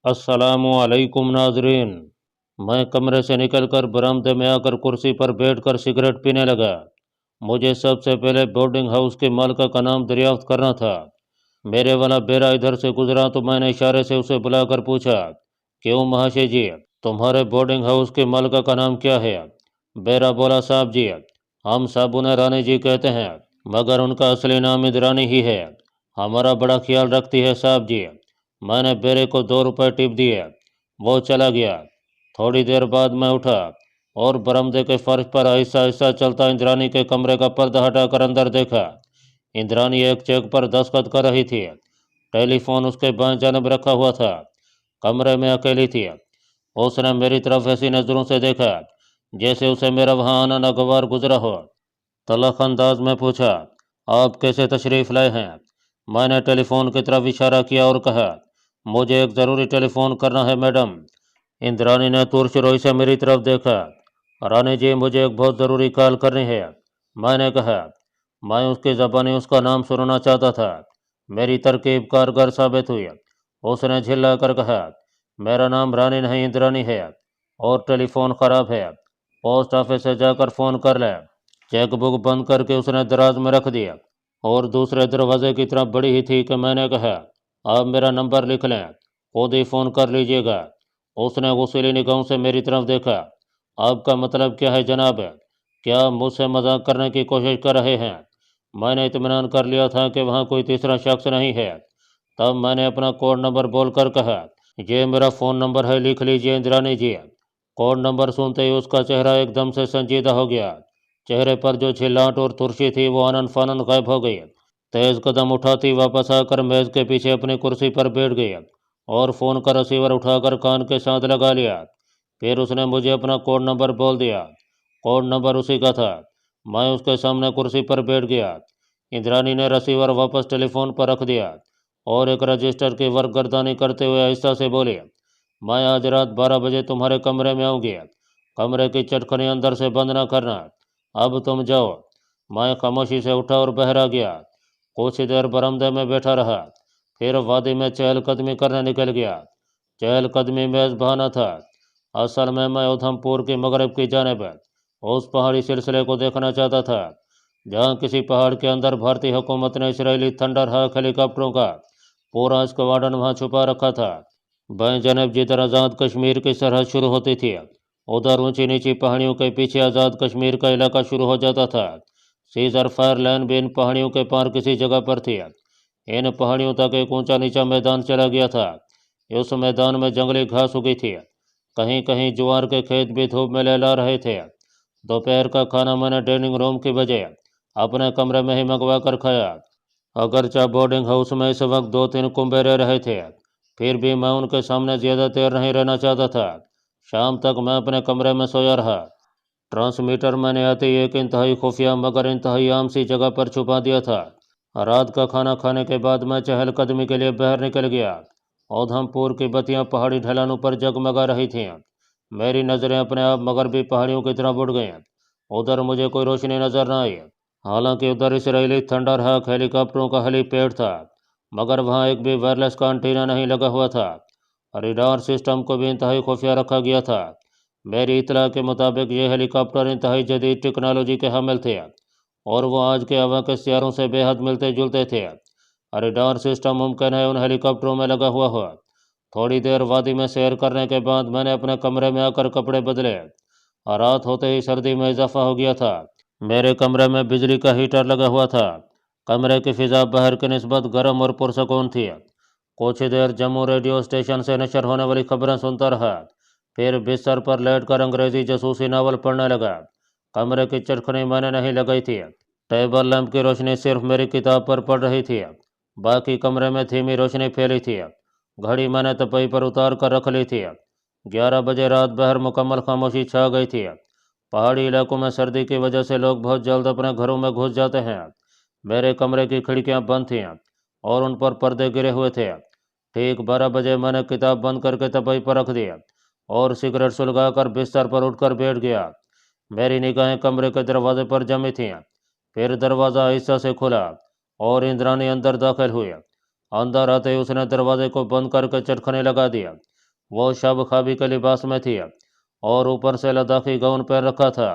अस्सलामु अलैकुम नाजरीन। मैं कमरे से निकलकर बरामदे में आकर कुर्सी पर बैठकर सिगरेट पीने लगा। मुझे सबसे पहले बोर्डिंग हाउस के मालिक का नाम दरियाफ्त करना था। मेरे वाला बेरा इधर से गुजरा तो मैंने इशारे से उसे बुलाकर पूछा, क्यों महाशय जी, तुम्हारे बोर्डिंग हाउस के मालिक का नाम क्या है? बेरा बोला, साहब जी, हम साबुन रानी जी कहते हैं, मगर उनका असली नाम इंद्रानी ही है। हमारा बड़ा ख्याल रखती है साहब जी। मैंने बेरे को 2 रुपए टिप दिए। वो चला गया। थोड़ी देर बाद मैं उठा और बरामदे के फर्श पर आहिस्ता आहिस्ता चलता इंद्रानी के कमरे का पर्दा हटाकर अंदर देखा। इंद्रानी एक चेक पर दस्तखत कर रही थी। टेलीफोन उसके बाएं जानब रखा हुआ था। कमरे में अकेली थी। उसने मेरी तरफ ऐसी नज़रों से देखा जैसे उसे मेरा वहां आना नागवार गुजरा हो। तलख अंदाज में पूछा, आप कैसे तशरीफ़ लाए हैं? मैंने टेलीफोन की तरफ इशारा किया और कहा, मुझे एक ज़रूरी टेलीफोन करना है मैडम। इंद्रानी ने तुरशरोई से मेरी तरफ देखा। रानी जी, मुझे एक बहुत ज़रूरी कॉल करनी है। मैंने कहा। मैं उसकी ज़बानी उसका नाम सुनना चाहता था। मेरी तरकीब कारगर साबित हुई। उसने झिल्ला कर कहा, मेरा नाम रानी नहीं इंद्रानी है और टेलीफोन ख़राब है। पोस्ट ऑफिस से जाकर फ़ोन कर ले। चेकबुक बंद करके उसने दराज में रख दिया और दूसरे दरवाजे की तरफ बढ़ी ही थी कि मैंने कहा, आप मेरा नंबर लिख लें, खुद ही फ़ोन कर लीजिएगा। उसने गुस्सैली निगाहों से मेरी तरफ देखा। आपका मतलब क्या है जनाब? क्या आप मुझसे मजाक करने की कोशिश कर रहे हैं? मैंने इत्मीनान कर लिया था कि वहाँ कोई तीसरा शख्स नहीं है। तब मैंने अपना कोड नंबर बोलकर कहा, ये मेरा फ़ोन नंबर है, लिख लीजिए इंद्रानी जी। कोड नंबर सुनते ही उसका चेहरा एकदम से संजीदा हो गया। चेहरे पर जो झिल्लाहट और तुर्शी थी वो आनन फानन गायब हो गई। तेज कदम उठाती वापस आकर मेज के पीछे अपनी कुर्सी पर बैठ गई और फ़ोन का रिसीवर उठाकर कान के साथ लगा लिया। फिर उसने मुझे अपना कोड नंबर बोल दिया। कोड नंबर उसी का था। मैं उसके सामने कुर्सी पर बैठ गया। इंद्रानी ने रिसीवर वापस टेलीफोन पर रख दिया और एक रजिस्टर की वर्कगर्दानी करते हुए आहिस्ता से बोली, मैं आज रात 12 बजे तुम्हारे कमरे में आऊँगी। कमरे की चटखनी अंदर से बंद ना करना। अब तुम जाओ। मैं खामोशी से उठा और बहरा गया। कुछ देर बरामदे में बैठा रहा, फिर वादी में चहलकदमी करने निकल गया। चहलकदमी मेज बहाना था। असल में मैं उधमपुर की मगरब की जानिब उस पहाड़ी सिलसिले को देखना चाहता था जहाँ किसी पहाड़ के अंदर भारतीय हुकूमत ने इसराइली थंडर हाक हेलीकॉप्टरों का पूरा स्क्वाड्रन वहाँ छुपा रखा था। बाएं जानब जिधर आज़ाद कश्मीर की सरहद शुरू होती थी, उधर ऊंची नीची पहाड़ियों के पीछे आज़ाद कश्मीर का इलाका शुरू हो जाता था। सीजर फायर लाइन भी इन पहाड़ियों के पार किसी जगह पर थी। इन पहाड़ियों तक एक ऊंचा नीचा मैदान चला गया था। उस मैदान में जंगली घास उगी थी। कहीं कहीं ज्वार के खेत भी धूप में लहला रहे थे। दोपहर का खाना मैंने डाइनिंग रूम की बजाय अपने कमरे में ही मंगवा कर खाया। अगरचा बोर्डिंग हाउस में इस वक्त 2-3 कुंबे रह रहे थे, फिर भी मैं उनके सामने ज़्यादा देर नहीं रहना चाहता था। शाम तक मैं अपने कमरे में सोया रहा। ट्रांसमीटर मैंने आते ही एक इंतहाई खुफिया मगर इंतहाई आम सी जगह पर छुपा दिया था। रात का खाना खाने के बाद मैं चहलकदमी के लिए बाहर निकल गया। उधमपुर की बत्तियां पहाड़ी ढलानों पर जगमगा रही थीं। मेरी नज़रें अपने आप मगरबी पहाड़ियों की तरफ उड़ गईं। उधर मुझे कोई रोशनी नजर न आई। हालांकि उधर इसराइली थंडर हाक हेलीकॉप्टरों का हेलीपैड था, मगर वहां एक भी वायरलेस का एंटीना नहीं लगा हुआ था। रडार सिस्टम को भी इंतहाई खुफिया रखा गया था। मेरी इतला के मुताबिक ये हेलीकॉप्टर इंतहाई जदीद टेक्नोलॉजी के हामिल थे और वो आज के हवा के सियारों से बेहद मिलते जुलते थे। रडार सिस्टम मुमकिन है उन हेलीकॉप्टरों में लगा हुआ हो। थोड़ी देर वादी में सैर करने के बाद मैंने अपने कमरे में आकर कपड़े बदले। रात होते ही सर्दी में इजाफा हो गया था। मेरे कमरे में बिजली का हीटर लगा हुआ था। कमरे की फिजा बाहर की निस्बत गर्म और पुरसकून थी। कुछ देर जम्मू रेडियो स्टेशन से नशर होने वाली खबरें सुनता रहा, फिर बिस्तर पर लेटकर अंग्रेजी जासूसी नावल पढ़ने लगा। कमरे की चटखनी मैंने नहीं लगाई थी। टेबल लैंप की रोशनी सिर्फ मेरी किताब पर पड़ रही थी, बाकी कमरे में धीमी रोशनी फैली थी। घड़ी मैंने तपई पर उतार कर रख ली थी। 11 बजे रात बाहर मुकम्मल खामोशी छा गई थी। पहाड़ी इलाकों में सर्दी की वजह से लोग बहुत जल्द अपने घरों में घुस जाते हैं। मेरे कमरे की खिड़कियां बंद थीं और उन पर पर्दे गिरे हुए थे। ठीक 12 बजे मैंने किताब बंद करके तपई पर रख दी और सिगरेट सुलगाकर बिस्तर पर उठकर बैठ गया। मेरी निगाहें कमरे के दरवाजे पर जमी थीं। फिर दरवाज़ा आहिस्ता से खुला और इंद्रानी अंदर दाखिल हुई। अंदर आते ही उसने दरवाजे को बंद करके चटखने लगा दिया। وہ शब खाबी के लिबास में थी और ऊपर से लद्दाखी गाउन पहन रखा था।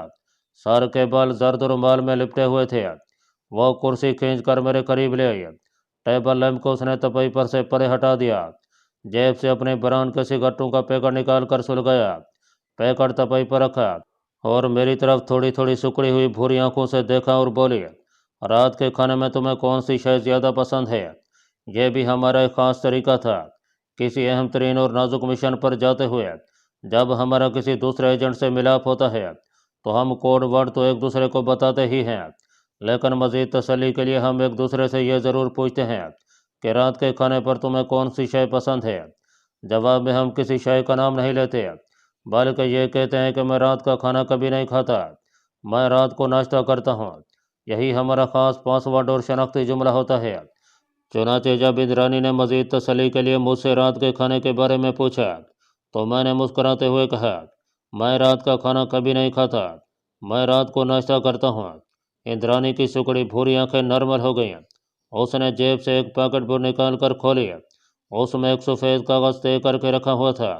सर के बाल जर्द रुमाल में लिपटे हुए थे। वो कुर्सी खींच कर मेरे करीब ले आई। टेबल लैंप को उसने तपई पर से परे हटा दिया। जेब से अपने ब्रांड के सिगरेटों का पैकेट निकाल कर सुलगाया। पैकेट तपई पर रखा और मेरी तरफ थोड़ी थोड़ी सुकड़ी हुई भूरी आंखों से देखा और बोली, रात के खाने में तुम्हें कौन सी शय ज़्यादा पसंद है? यह भी हमारा एक ख़ास तरीका था। किसी अहम तरीन और नाजुक मिशन पर जाते हुए जब हमारा किसी दूसरे एजेंट से मिलाप होता है तो हम कोड वर्ड तो एक दूसरे को बताते ही हैं, लेकिन मज़ीद तसल्ली के लिए हम एक दूसरे से यह ज़रूर पूछते हैं कि रात के खाने पर तुम्हें कौन सी शय पसंद है। जवाब में हम किसी शय का नाम नहीं लेते, बल्कि ये कहते हैं कि मैं रात का खाना कभी नहीं खाता, मैं रात को नाश्ता करता हूँ। यही हमारा ख़ास पासवर्ड और शनाख्ती जुमला होता है। चुनाचे जब इंद्रानी ने मज़ीद तसल्ली के लिए मुझसे रात के खाने के बारे में पूछा तो मैंने मुस्कुराते हुए कहा, मैं रात का खाना कभी नहीं खाता, मैं रात को नाश्ता करता हूँ। इंद्रानी की सुकड़ी भूरी आंखें नॉर्मल हो गईं। उसने जेब से एक पैकेट बुक निकाल कर खोली। उसमें एक सफ़ेद कागज़ तय करके रखा हुआ था।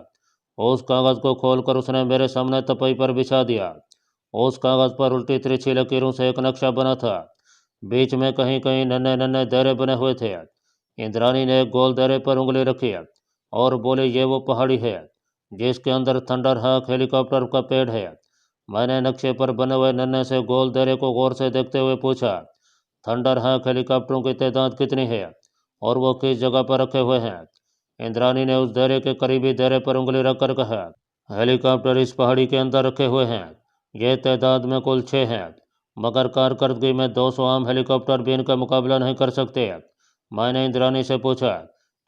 उस कागज़ को खोलकर उसने मेरे सामने तपई पर बिछा दिया। उस कागज़ पर उल्टी तिरछी लकीरों से एक नक्शा बना था। बीच में कहीं कहीं नन्हे नन्हे दायरे बने हुए थे। इंद्रानी ने एक गोल दायरे पर उंगली रखी और बोले, ये वो पहाड़ी है जिसके अंदर थंडर हाक हेलीकॉप्टर का पेड़ है। मैंने नक्शे पर बने हुए नन्हे से गोल दायरे को गौर से देखते हुए पूछा, थंडर हाक हेलीकॉप्टरों की तादाद कितनी है और वो किस जगह पर रखे हुए हैं? इंद्रानी ने उस दायरे के करीबी दायरे पर उंगली रखकर कहा, हेलीकॉप्टर इस पहाड़ी के अंदर रखे हुए हैं। ये तादाद में कुल 6 हैं, मगर कारकर्दगी में 200 आम हेलीकॉप्टर भी इनका मुकाबला नहीं कर सकते। मैंने इंद्रानी से पूछा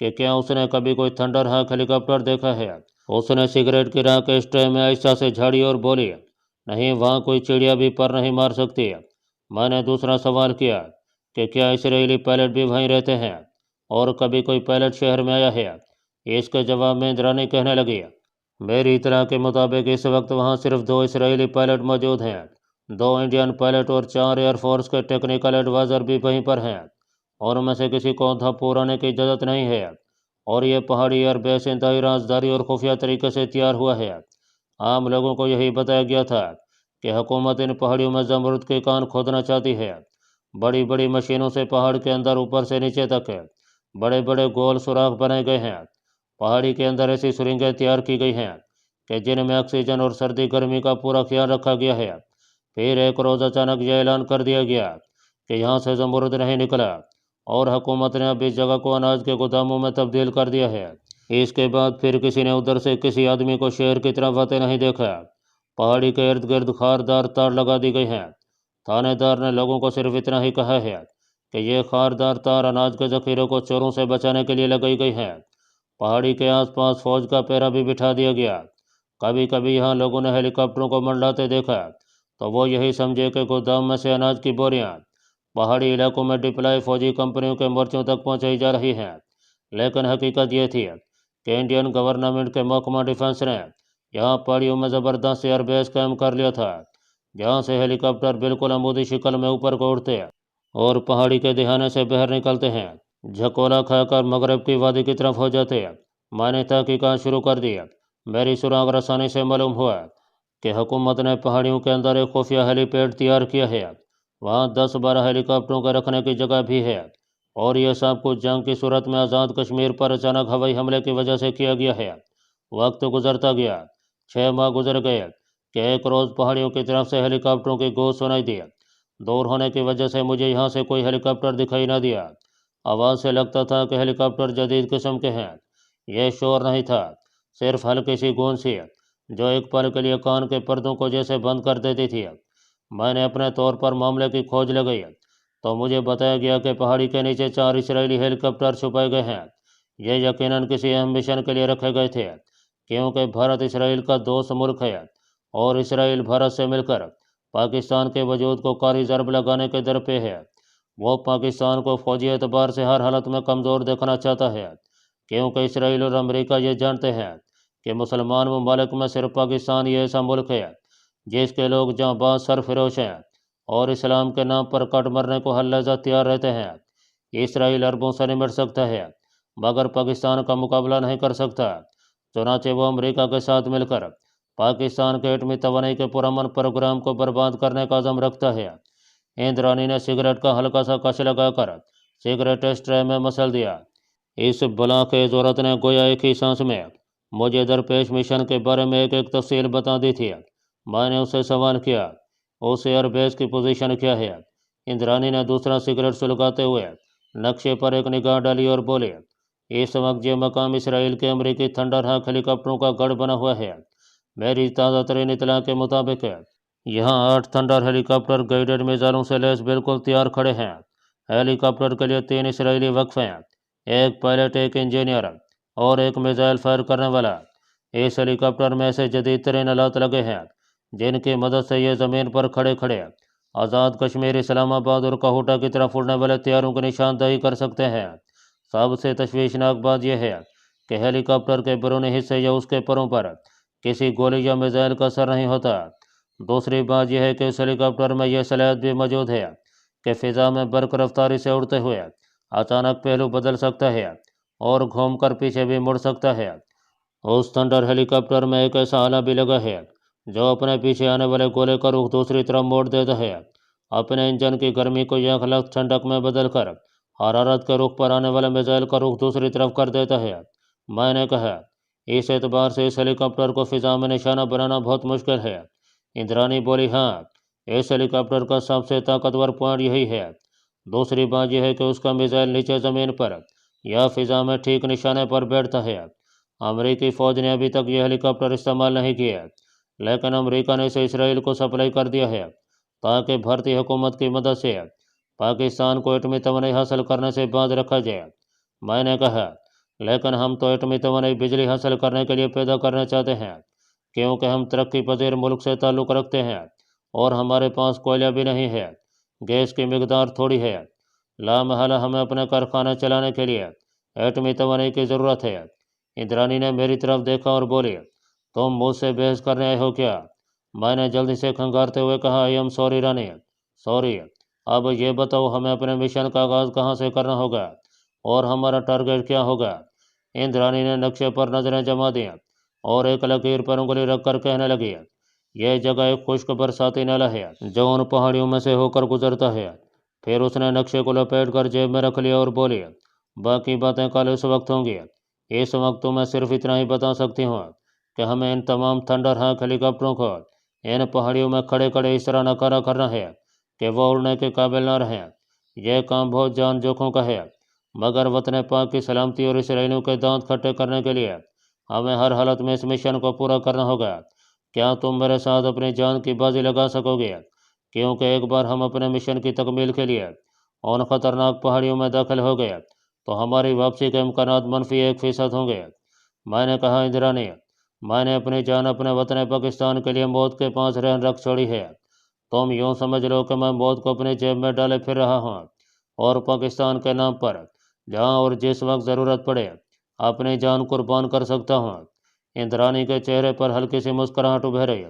कि क्या उसने कभी कोई थंडर हाक हेलीकॉप्टर देखा है। उसने सिगरेट की राख के स्ट्रे में आहिस्ता से झाड़ी और बोली, नहीं, वहाँ कोई चिड़िया भी पर नहीं मार सकती। मैंने दूसरा सवाल किया कि क्या इसराइली पायलट भी वहीं रहते हैं और कभी कोई पायलट शहर में आया है। इसके जवाब में इंद्रानी कहने लगी, मेरी इत्तला के मुताबिक इस वक्त वहाँ सिर्फ 2 इसराइली पायलट मौजूद हैं। 2 इंडियन पायलट और 4 एयरफोर्स के टेक्निकल एडवाइज़र भी वहीं पर हैं। और उनमें से किसी को धप्पू आने की इजाज़त नहीं है। और ये पहाड़ी एयरबेस इंतहाई राजदारी और खुफिया तरीके से तैयार हुआ है। आम लोगों को यही बताया गया था कि हुकूमत इन पहाड़ियों में ज़मरुद के कान खोदना चाहती है। बड़ी बड़ी मशीनों से पहाड़ के अंदर ऊपर से नीचे तक बड़े बड़े गोल सुराख बनाए गए हैं। पहाड़ी के अंदर ऐसी सुरंगें तैयार की गई हैं कि जिनमें ऑक्सीजन और सर्दी गर्मी का पूरा ख्याल रखा गया है। फिर एक रोज़ अचानक यह ऐलान कर दिया गया कि यहाँ से ज़मरुद नहीं निकला और हुकूमत ने अब इस जगह को अनाज के गोदामों में तब्दील कर दिया है। इसके बाद फिर किसी ने उधर से किसी आदमी को शहर की तरफ आते नहीं देखा। पहाड़ी के इर्द गिर्द खारदार तार लगा दी गई हैं। थानेदार ने लोगों को सिर्फ इतना ही कहा है कि ये खारदार तार अनाज के जखीरों को चोरों से बचाने के लिए लगाई गई हैं। पहाड़ी के आसपास फौज का पहरा भी बिठा दिया गया। कभी कभी यहाँ लोगों ने हेलीकॉप्टरों को मंडलाते देखा तो वो यही समझे कि गोदाम में से अनाज की बोरियाँ पहाड़ी इलाकों में डिप्लॉय फौजी कंपनियों के मोर्चों तक पहुँचाई जा रही हैं। लेकिन हकीकत ये थी कि इंडियन गवर्नमेंट के महकमा डिफेंस ने यहाँ पहाड़ियों में ज़बरदस्त एयरबेस कायम कर लिया था, जहाँ से हेलीकॉप्टर बिल्कुल अमूदी शक्ल में ऊपर को उड़ते और पहाड़ी के दिहाने से बाहर निकलते हैं, झकोला खाकर मगरब की वादी की तरफ हो जाते हैं। मैंने तहकीकात शुरू कर दी। मेरी सुराग रसानी से मालूम हुआ कि हुकूमत ने पहाड़ियों के अंदर एक खुफिया हेलीपैड तैयार किया है। वहाँ 10-12 हेलीकॉप्टरों के रखने की जगह भी है और यह सब कुछ जंग की सूरत में आज़ाद कश्मीर पर अचानक हवाई हमले की वजह से किया गया है। वक्त गुजरता गया, 6 माह गुजर गए कि एक रोज़ पहाड़ियों की तरफ से हेलीकॉप्टरों की गूंज सुनाई दी। दूर होने की वजह से मुझे यहाँ से कोई हेलीकॉप्टर दिखाई न दिया। आवाज़ से लगता था कि हेलीकॉप्टर जदीद किस्म के हैं। यह शोर नहीं था, सिर्फ हल्की सी गूंज सी जो एक पल के लिए कान के पर्दों को जैसे बंद कर देती थी। मैंने अपने तौर पर मामले की खोज लगाई तो मुझे बताया गया कि पहाड़ी के नीचे 4 इसराइली हेलीकॉप्टर छुपाए गए हैं। ये यकीनन किसी अहम मिशन के लिए रखे गए थे, क्योंकि भारत इसराइल का दोस्त मुल्क है और इसराइल भारत से मिलकर पाकिस्तान के वजूद को कारी ज़रब लगाने के दर पे है। वो पाकिस्तान को फौजी एतबार से हर हालत में कमज़ोर देखना चाहता है, क्योंकि इसराइल और अमेरिका ये जानते हैं कि मुसलमान ममालिक में सिर्फ पाकिस्तान ही ऐसा मुल्क है जिसके लोग जांबाज सरफरोश हैं और इस्लाम के नाम पर कट मरने को हर लहज़ा तैयार रहते हैं। इसराइल अरबों से निमट सकता है, मगर पाकिस्तान का मुकाबला नहीं कर सकता। चुनांचे वो अमेरिका के साथ मिलकर पाकिस्तान के एटमी तवानाई के पुरअमन प्रोग्राम को बर्बाद करने का अज़म रखता है। इंद्रानी ने सिगरेट का हल्का सा कश लगाकर सिगरेट स्ट्रे में मसल दिया। इस बला के औरत ने गोया एक ही सांस में मुझे दरपेश मिशन के बारे में एक एक तफसील बता दी थी। मैंने उससे सवाल किया, उस एयरबेस की पोजीशन क्या है? इंद्रानी ने दूसरा सिगरेट सुलगाते हुए नक्शे पर एक निगाह डाली और बोले, इस वक्त ये मकाम इसराइल के अमरीकी थंडर हॉक हेलीकॉप्टरों का गढ़ बना हुआ है। मेरी ताज़ा तरीन इतला के मुताबिक यहाँ 8 थंडर हेलीकॉप्टर गाइडेड मिसाइलों से लैस बिल्कुल तैयार खड़े हैं। हेलीकॉप्टर के लिए 3 इसराइली वक्फ हैं, एक पायलट, एक इंजीनियर और एक मिसाइल फायर करने वाला। इस हेलीकॉप्टर में ऐसे जदीद तरीन आलात लगे हैं जिनकी मदद से ये ज़मीन पर खड़े खड़े आज़ाद कश्मीर, इस्लामाबाद और काहूटा की तरफ उड़ने वाले तैयारों की निशानदही कर सकते हैं। सबसे तशवीशनाक बात यह है कि हेलीकॉप्टर के बैरूनी हिस्से या उसके परों पर किसी गोली या मिसाइल का असर नहीं होता। दूसरी बात यह है कि उस हेलीकॉप्टर में यह सलाहियत भी मौजूद है कि फ़िज़ा में बरक रफ्तारी से उड़ते हुए अचानक पहलू बदल सकता है और घूमकर पीछे भी मुड़ सकता है। उस थंडर हेलीकॉप्टर में एक ऐसा आला भी लगा है जो अपने पीछे आने वाले गोले का रुख दूसरी तरफ मोड़ देता है, अपने इंजन की गर्मी को यह खलक ठंडक में बदल कर हरारत के रुख पर आने वाले मिसाइल का रुख दूसरी तरफ कर देता है। मैंने कहा, इस एतबार से इस हेलीकॉप्टर को फ़िज़ा में निशाना बनाना बहुत मुश्किल है। इंद्रानी बोली, हाँ, इस हेलीकॉप्टर का सबसे ताकतवर पॉइंट यही है। दूसरी बात यह है कि उसका मिसाइल नीचे ज़मीन पर या फ़िज़ा में ठीक निशाने पर बैठता है। अमरीकी फ़ौज ने अभी तक यह हेलीकॉप्टर इस्तेमाल नहीं किए, लेकिन अमरीका ने इसे इसराइल को सप्लाई कर दिया है ताकि भारतीय हुकूमत की मदद से पाकिस्तान को एटमी तवानाई हासिल करने से बाज रखा जाए। मैंने कहा, लेकिन हम तो एटमी तवानाई बिजली हासिल करने के लिए पैदा करना चाहते हैं, क्योंकि हम तरक्की पजीर मुल्क से ताल्लुक़ रखते हैं और हमारे पास कोयला भी नहीं है, गैस की मकदार थोड़ी है। लामहला हमें अपना कारखाना चलाने के लिए एटमी तवानाई की ज़रूरत है। इंद्रानी ने मेरी तरफ देखा और बोली, तुम मुझसे बहस करने आए हो क्या? मैंने जल्दी से खंगारते हुए कहा, I am sorry Rani, sorry. अब ये बताओ, हमें अपने मिशन का आगाज़ कहाँ से करना होगा और हमारा टारगेट क्या होगा? इंद्रानी ने नक्शे पर नज़रें जमा दी और एक लकीर पर उंगली रखकर कहने लगी, यह जगह एक खुश्क बरसाती नाला है जो उन पहाड़ियों में से होकर गुजरता है। फिर उसने नक्शे को लपेट कर जेब में रख लिया और बोली, बाकी बातें कल उस वक्त होंगी। इस वक्त तो मैं सिर्फ इतना ही बता सकती हूँ कि हमें इन तमाम थंडर हॉक हेलीकॉप्टरों को इन पहाड़ियों में खड़े खड़े इस तरह नकारा करना है कि वो उड़ने के काबिल न रहें। यह काम बहुत जान जोखों का है, मगर वतन पाक की सलामती और इसराइलियों के दांत खट्टे करने के लिए हमें हर हालत में इस मिशन को पूरा करना होगा। क्या तुम मेरे साथ अपनी जान की बाजी लगा सकोगे? क्योंकि एक बार हम अपने मिशन की तकमील के लिए उन ख़तरनाक पहाड़ियों में दाखिल हो गए तो हमारी वापसी के इम्कानात -1% होंगे। मैंने कहा, इंद्रानी, मैंने अपनी जान अपने वतन पाकिस्तान के लिए मौत के पास रहन रख छोड़ी है। तुम यूँ समझ लो कि मैं मौत को अपनी जेब में डाले फिर रहा हूँ और पाकिस्तान के नाम पर जहाँ और जिस वक्त ज़रूरत पड़े अपनी जान कुर्बान कर सकता हूँ। इंद्रानी के चेहरे पर हल्की सी मुस्कुराहट उभरी,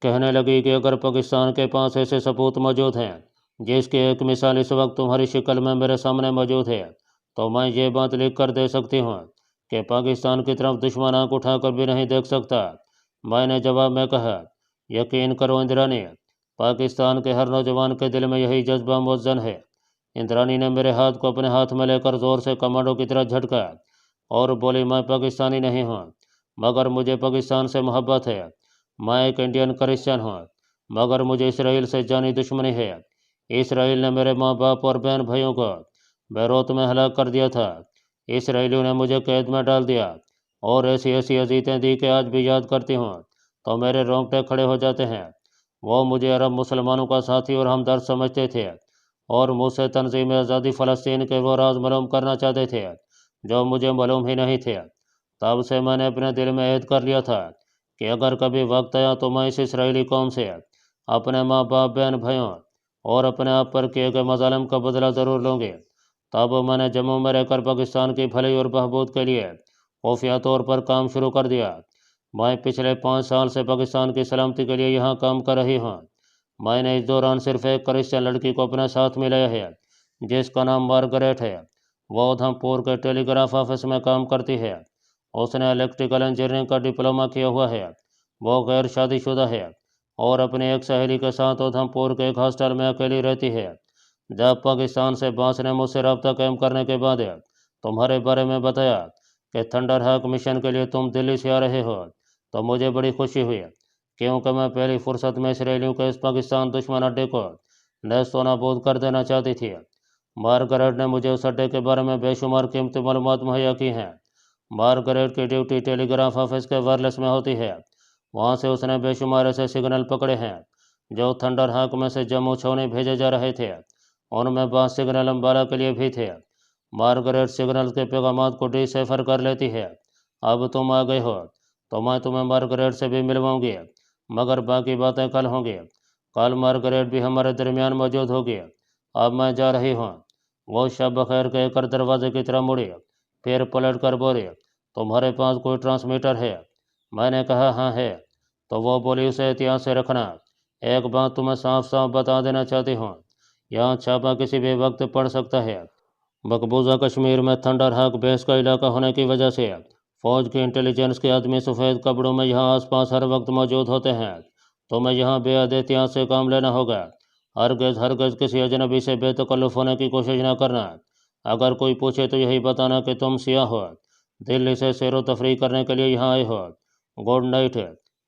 कहने लगी कि अगर पाकिस्तान के पास ऐसे सबूत मौजूद हैं जिसकी एक मिसाल इस वक्त तुम्हारी शक्ल में मेरे सामने मौजूद है, तो मैं ये बात लिख कर दे सकती हूँ कि पाकिस्तान की तरफ दुश्मन आंख उठाकर भी नहीं देख सकता। मैंने जवाब में कहा, यकीन करो इंद्रानी, पाकिस्तान के हर नौजवान के दिल में यही जज्बा मुअज्जन है। इंद्रानी ने मेरे हाथ को अपने हाथ में लेकर ज़ोर से कमांडो की तरह झटका और बोली, मैं पाकिस्तानी नहीं हूँ, मगर मुझे पाकिस्तान से मोहब्बत है। मैं एक इंडियन क्रिश्चियन हूँ, मगर मुझे इसराइल से जानी दुश्मनी है। इसराइल ने मेरे माँ बाप और बहन भाइयों को बैरूत में हलाक कर दिया था। इसराइलियों ने मुझे कैद में डाल दिया और ऐसी ऐसी अजीतें दी कि आज भी याद करती हूँ तो मेरे रोंगटे खड़े हो जाते हैं। वो मुझे अरब मुसलमानों का साथी और हमदर्द समझते थे और मुझसे तंजीम आज़ादी फ़लस्तीन के वो राज मालूम करना चाहते थे जो मुझे मालूम ही नहीं थे। तब से मैंने अपने दिल में ऐद कर लिया था कि अगर कभी वक्त आया तो मैं इस इसराइली कौम से अपने माँ बाप, बहन भाइयों और अपने आप पर किए गए मजालिम का बदला ज़रूर लूँगी। तब मैंने जम्मू में रहकर पाकिस्तान की भलाई और बहबूद के लिए खुफिया तौर पर काम शुरू कर दिया। मैं पिछले 5 साल से पाकिस्तान की सलामती के लिए यहाँ काम कर रही हूँ। मैंने इस दौरान सिर्फ एक क्रिश्चियन लड़की को अपने साथ मिलाया है जिसका नाम मार्गरेट है। वो उधमपुर के टेलीग्राफ ऑफिस में काम करती है उसने इलेक्ट्रिकल इंजीनियरिंग का डिप्लोमा किया हुआ है। वो गैर शादीशुदा है और अपनी एक सहेली के साथ उधमपुर के एक हॉस्टल में अकेली रहती है। जब पाकिस्तान से बास ने मुझसे रब्ता कायम करने के बाद तुम्हारे बारे में बताया कि थंडर हाक मिशन के लिए तुम दिल्ली से आ रहे हो, तो मुझे बड़ी खुशी हुई, क्योंकि मैं पहली फुर्सत में इसराइलियों के इस पाकिस्तान दुश्मन अड्डे को नेस्तो नाबूद कर देना चाहती थी। मार्गरेट ने मुझे उस अड्डे के बारे में बेशुमार कीमती मालूमात मुहैया की हैं। मार्गरेट की ड्यूटी टेलीग्राफ ऑफिस के वायरलेस में होती है। वहाँ से उसने बेशुमार ऐसे सिग्नल पकड़े हैं जो थंडर हाक में से जम्मू छावनी भेजे जा रहे थे। उनमें 5 सिग्नल अम्बाला के लिए भी थे। मार्गरेट सिग्नल के पैगाम को डिसेफर कर लेती है। अब तुम आ गए हो तो मैं तुम्हें मार्गरेट से भी मिलवाऊंगी, मगर बाकी बातें कल होंगी। कल मार्गरेट भी हमारे दरमियान मौजूद होगी। अब मैं जा रही हूँ। वो शब खैर कहकर दरवाजे की तरफ मुड़ी, फिर पलट कर बोली, तुम्हारे पास कोई ट्रांसमीटर है? मैंने कहा हाँ है। तो वो बोली, उसे एहतियात से रखना। एक बात तुम्हें साफ साफ बता देना चाहती हूँ, यहाँ छापा किसी भी वक्त पड़ सकता है। मकबूजा कश्मीर में थंडर हाक बेस का इलाका होने की वजह से फौज की इंटेलिजेंस के आदमी सफ़ेद कपड़ों में यहाँ आसपास हर वक्त मौजूद होते हैं। तुम्हें यहाँ बेहद एहतियात से काम लेना होगा। हरगज़ किसी अजनबी से बेतकल्लुफ़ होने की कोशिश न करना। अगर कोई पूछे तो यही बताना कि तुम सियाह हो, दिल्ली से सैर तफरी करने के लिए यहाँ आए हो। Good night.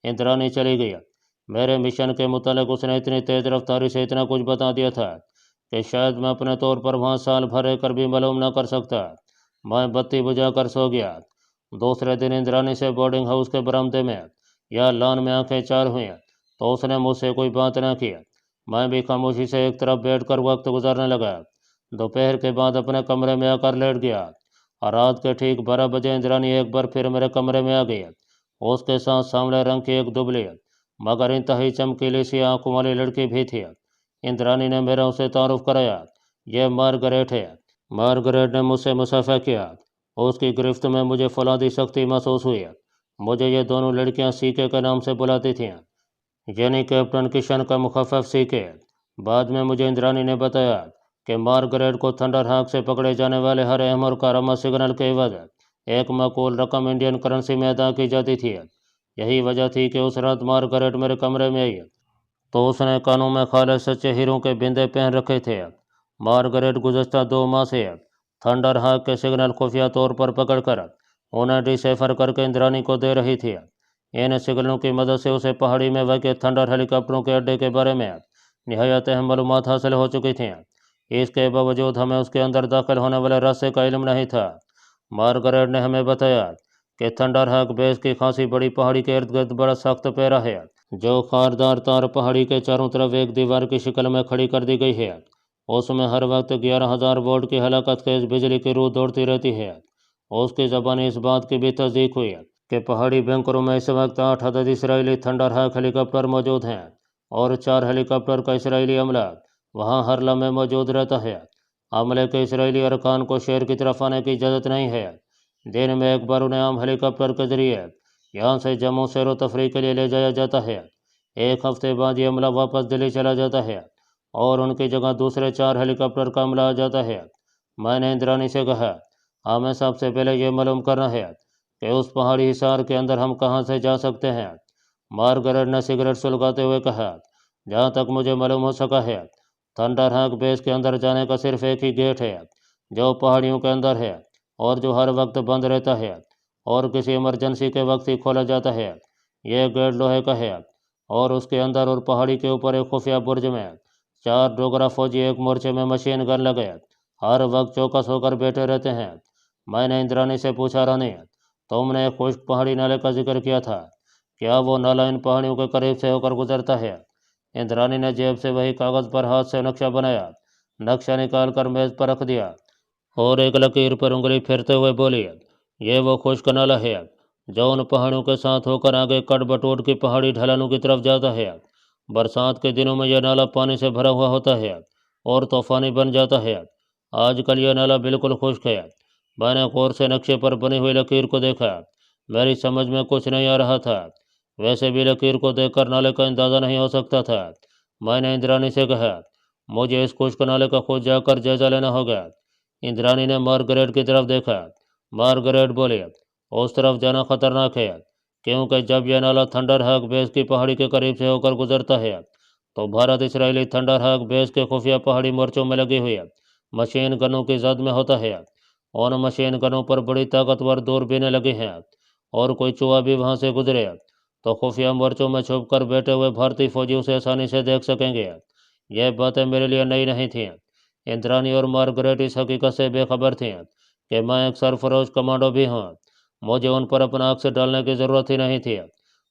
इंद्रानी चली गई। मेरे मिशन के मुतालिक उसने इतनी तेज़ रफ्तारी से इतना कुछ बता दिया था कि शायद मैं अपने तौर पर वहाँ साल भर रहकर भी मालूम न कर सकता। मैं बत्ती बुझा कर सो गया। दूसरे दिन इंद्रानी से बोर्डिंग हाउस के बरामदे में या लॉन में आंखें चार हुई तो उसने मुझसे कोई बात न की। मैं भी खामोशी से एक तरफ बैठ कर वक्त गुजारने लगा। दोपहर के बाद अपने कमरे में आकर लेट गया। रात के ठीक 12 बजे इंद्रानी एक बार फिर मेरे कमरे में आ गई। उसके साथ सांवले रंग की एक दुबली मगर इंतहाई चमकीली सी आंखों वाली लड़की भी थी। इंद्रानी ने मेरा उसे तारुफ कराया, यह मार्गरेट है। मार्गरेट ने मुझसे मुसाफा किया। उसकी गिरफ्त में मुझे फौलादी सख्ती महसूस हुई। मुझे ये दोनों लड़कियां सीके के नाम से बुलाती थीं, यानी कैप्टन किशन का मुखफ़फ़ सीके। बाद में मुझे इंद्रानी ने बताया कि मार्गरेट को थंडर हाक से पकड़े जाने वाले हर अहम और कारामद सिग्नल के एवज एक माकूल रकम इंडियन करेंसी में अदा की जाती थी। यही वजह थी कि उस रात मार्गरेट मेरे कमरे में आई तो उसने कानों में खालिस सच्चे हीरों के बिंदे पहन रखे थे। मार्गरेट गुज़श्ता 2 माह से थंडर हाक के सिग्नल खुफिया तौर पर पकड़कर उन्हें डिसेफर करके इंद्रानी को दे रही थी। इन सिग्नलों की मदद से उसे पहाड़ी में वाक़ थंडर हेलीकॉप्टरों के अड्डे के बारे में निहायत अहम मालूमात हासिल हो चुकी थीं। इसके बावजूद हमें उसके अंदर दाखिल होने वाले रास्ते का इल्म नहीं था। मार्गरेट ने हमें बताया कि थंडर हाक बेस की खासी बड़ी पहाड़ी के इर्द गिर्द बड़ा सख्त पैरा है, जो खारदार तार पहाड़ी के चारों तरफ एक दीवार की शक्ल में खड़ी कर दी गई है। उसमें हर वक्त 11,000 वोल्ट की हलाकत तेज बिजली की रूह दौड़ती रहती है। उसकी ज़बानी इस बात की भी तस्दीक हुई कि पहाड़ी बैंकरों में इस वक्त 8 अदद इसराइली थंडर हाक हेलीकॉप्टर मौजूद हैं और 4 हेलीकॉप्टर का इसराइली अमला वहाँ हर लम्हे मौजूद रहता है। अमले के इसराइली अरकान को शहर की तरफ आने की इजाज़त नहीं है। दिन में एक बार उन्हें आम हेलीकॉप्टर के ज़रिए यहाँ से जम्मू सैर तफरी के लिए ले जाया जाता है। एक हफ्ते बाद ये अमला वापस दिल्ली चला जाता है और उनकी जगह दूसरे 4 हेलीकॉप्टर का अमला आ जाता है। मैंने इंद्रानी से कहा, हमें सबसे पहले ये मालूम करना है कि उस पहाड़ी हिसार के अंदर हम कहाँ से जा सकते हैं। मार्गरेट ने सिगरेट सुलगाते हुए कहा, जहाँ तक मुझे मालूम हो सका है, थंडर हाक बेस के अंदर जाने का सिर्फ एक ही गेट है, जो पहाड़ियों के अंदर है और जो हर वक्त बंद रहता है और किसी इमरजेंसी के वक्त ही खोला जाता है। यह गेट लोहे का है और उसके अंदर और पहाड़ी के ऊपर एक खुफिया बुर्ज में 4 डोगरा फौजी एक मोर्चे में मशीन गन लगे हर वक्त चौकस होकर बैठे रहते हैं। मैंने इंद्रानी से पूछा, रानी, तुमने एक खुश्क पहाड़ी नाले का जिक्र किया था, क्या वो नाला इन पहाड़ियों के करीब से होकर गुजरता है? इंद्रानी ने जेब से वही कागज़ पर हाथ से नक्शा बनाया, नक्शा निकाल कर मेज़ पर रख दिया और एक लकीर पर उंगली फेरते हुए बोली, ये वो खुश्क नाला है जो उन पहाड़ियों के साथ होकर आगे कटबटोट की पहाड़ी ढलानों की तरफ जाता है। बरसात के दिनों में यह नाला पानी से भरा हुआ होता है और तूफानी बन जाता है। आजकल यह नाला बिल्कुल खुश्क है। मैंने गौर से नक्शे पर बनी हुई लकीर को देखा। मेरी समझ में कुछ नहीं आ रहा था। वैसे भी लकीर को देखकर नाले का अंदाज़ा नहीं हो सकता था। मैंने इंद्रानी से कहा, मुझे इस खुश्क नाले का खुद जाकर जायजा लेना होगा। इंद्रानी ने मार्गरेट की तरफ देखा। मार्गरेट बोले, उस तरफ जाना खतरनाक है, क्योंकि जब यह नाला थंडर हक बेस की पहाड़ी के करीब से होकर गुजरता है तो भारत इसराइली थंडर हक बेस के खुफिया पहाड़ी मोर्चों में लगे हुए मशीन गनों की जद में होता है। उन मशीन गनों पर बड़ी ताकतवर दूरबीनें लगी हैं, और कोई चूहा भी वहां से गुजरे तो खुफिया मोर्चों में छुप कर बैठे हुए भारतीय फौजी उसे आसानी से देख सकेंगे। यह बातें मेरे लिए नई नहीं थीं। इंद्रानी और मार्गरेट इस हकीकत से बेखबर थीं कि मैं एक सरफरोश कमांडो भी हूँ। मुझे उन पर अपना अक्स डालने की ज़रूरत ही नहीं थी।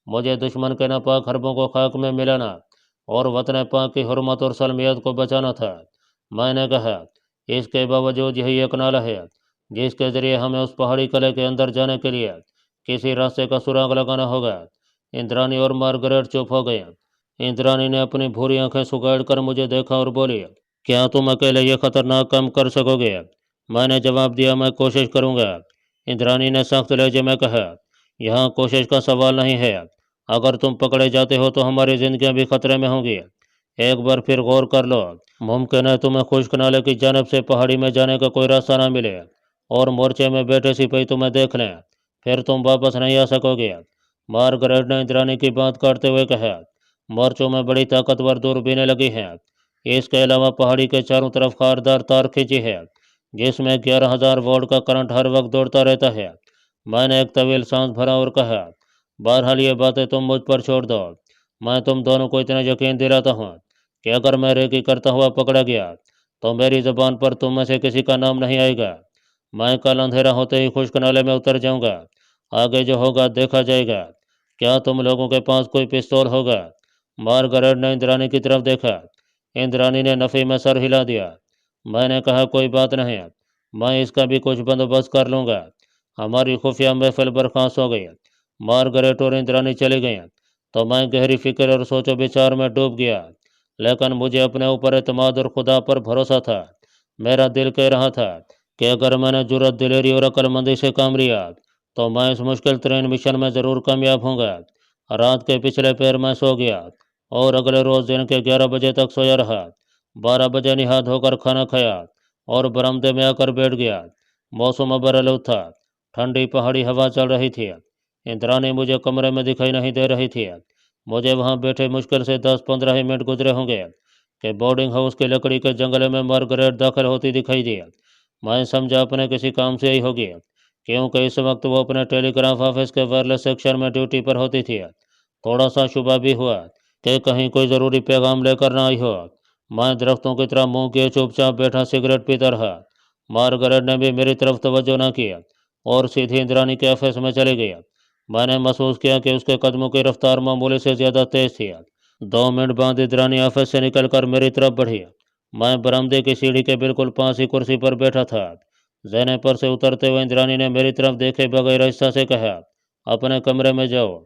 मुझे दुश्मन के नापाक हरबों को खाक में मिलाना और वतन पाक की हुर्मत और सलमियत को बचाना था। मैंने कहा, इसके बावजूद यही एक नाला है जिसके ज़रिए हमें उस पहाड़ी किले के अंदर जाने के लिए किसी रास्ते का सुराग लगाना होगा। इंद्रानी और मार्गरेट चुप हो गए। इंद्रानी ने अपनी भूरी आंखें सुगाड़ कर मुझे देखा और बोली, क्या तुम अकेले ये खतरनाक काम कर सकोगे? मैंने जवाब दिया, मैं कोशिश करूंगा। इंद्रानी ने सख्त लहजे में कहा, यहाँ कोशिश का सवाल नहीं है। अगर तुम पकड़े जाते हो तो हमारी जिंदगियां भी खतरे में होंगी। एक बार फिर गौर कर लो, मुमकिन है तुम्हें खुश्क नाले की जानब से पहाड़ी में जाने का कोई रास्ता ना मिले और मोर्चे में बैठे सिपाही तुम्हें देख लें, फिर तुम वापस नहीं आ सकोगे। मार्गरेट ने इंद्रानी की बात काटते हुए कहा, मोर्चों में बड़ी ताकतवर दूरबीनें लगी हैं। इसके अलावा पहाड़ी के चारों तरफ खारदार तार खींची है जिसमें 11,000 वोल्ट का करंट हर वक्त दौड़ता रहता है। मैंने एक तवील सांस भरा और कहा, बहरहाल ये बातें तुम मुझ पर छोड़ दो। मैं तुम दोनों को इतना यकीन दिलाता हूँ कि अगर मैं रेकी करता हुआ पकड़ा गया तो मेरी ज़बान पर तुम में से किसी का नाम नहीं आएगा। मैं कल अंधेरा होते ही खुश्क नाले में उतर जाऊंगा। आगे जो होगा देखा जाएगा। क्या तुम लोगों के पास कोई पिस्तौल होगा? मार्गरेट ने इंद्रानी की तरफ देखा। इंद्रानी ने नफ़ी में सर हिला दिया। मैंने कहा, कोई बात नहीं, मैं इसका भी कुछ बंदोबस्त कर लूँगा। हमारी खुफिया महफिल बर्खास्त हो गई। मार्गरेट और इंद्रानी चली गईं तो मैं गहरी फिक्र और सोचो विचार में डूब गया। लेकिन मुझे अपने ऊपर एतमाद और खुदा पर भरोसा था। मेरा दिल कह रहा था कि अगर मैंने जुर्रत, दिलेरी और अक्लमंदी से काम लिया तो मैं इस मुश्किल तरीन मिशन में ज़रूर कामयाब होऊंगा। रात के पिछले पैर में सो गया और अगले रोज़ दिन के 11 बजे तक सोया रहा। 12 बजे निहात होकर खाना खाया और बरामदे में आकर बैठ गया। मौसम बरआलूद था। ठंडी पहाड़ी हवा चल रही थी। इंद्रानी मुझे कमरे में दिखाई नहीं दे रही थी। मुझे वहां बैठे मुश्किल से 10-15 ही मिनट गुजरे होंगे कि बोर्डिंग हाउस की लकड़ी के जंगले में मार्गरेट दाखिल होती दिखाई दी। मैं समझा अपने किसी काम से ही होगी, क्योंकि इस वक्त वो अपने टेलीग्राफ ऑफिस के वायरलेस सेक्शन में ड्यूटी पर होती थी। थोड़ा सा शुबा भी हुआ कि कहीं कोई ज़रूरी पैगाम लेकर ना आई हो। मैं दरख्तों की तरह मुंह किए चुपचाप बैठा सिगरेट पीता रहा। मार्गरेट ने भी मेरी तरफ तवज्जो ना किया और सीधी इंद्रानी के ऑफिस में चली गई। मैंने महसूस किया कि उसके कदमों की रफ्तार मामूली से ज़्यादा तेज थी। 2 मिनट बाद इंद्रानी ऑफिस से निकलकर मेरी तरफ बढ़ी। मैं बरामदे की सीढ़ी के बिल्कुल पास ही कुर्सी पर बैठा था। ज़ैने पर से उतरते हुए इंद्रानी ने मेरी तरफ देखे बगैर आहिस्ता से कहा, अपने कमरे में जाओ।